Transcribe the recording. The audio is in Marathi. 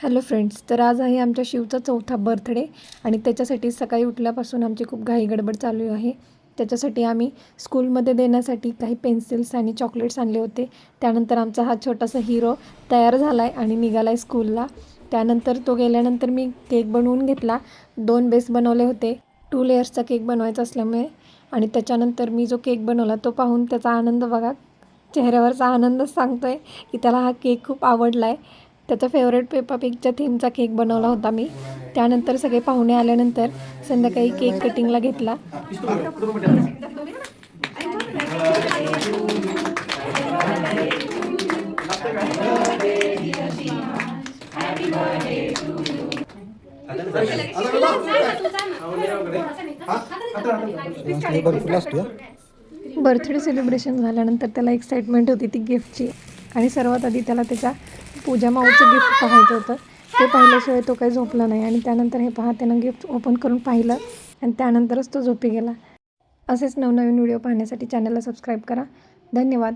हॅलो फ्रेंड्स, तर आज आहे आमच्या शिवचा 4था बर्थडे आणि त्याच्यासाठी सकाळी उठल्यापासून आमची खूप घाई गडबड चालू आहे. त्याच्यासाठी आम्ही स्कूलमध्ये देण्यासाठी काही पेन्सिल्स आणि चॉकलेट्स आणले होते. त्यानंतर आमचा हा छोटासा हिरो तयार झाला आहे आणि निघाला आहे स्कूलला. त्यानंतर तो गेल्यानंतर मी केक बनवून घेतला. 2 बेस बनवले होते. 2 लेयर्सचा केक बनवायचा असल्यामुळे आणि त्याच्यानंतर मी जो केक बनवला तो पाहून त्याचा आनंद बघा. चेहऱ्यावरचा आनंदच सांगतो आहे की त्याला हा केक खूप आवडला आहे. त्याचा फेवरेट पेपा पिगच्या थीमचा केक बनवला होता मी. त्यानंतर सगळे पाहुणे आल्यानंतर संध्याकाळी केक कटिंगला घेतला. बर्थडे सेलिब्रेशन झाल्यानंतर त्याला एक्साइटमेंट होती ती गिफ्टची आणि सर्वात आधी त्याला त्याच्या पूजा माऊचं गिफ्ट पाहायचं होतं. ते पाहिल्याशिवाय तो काही झोपला नाही आणि त्यानंतर हे पहा त्यानं गिफ्ट ओपन करून पाहिलं आणि त्यानंतरच तो झोपी गेला. असेच नवनवीन व्हिडिओ पाहण्यासाठी चॅनलला सबस्क्राईब करा. धन्यवाद.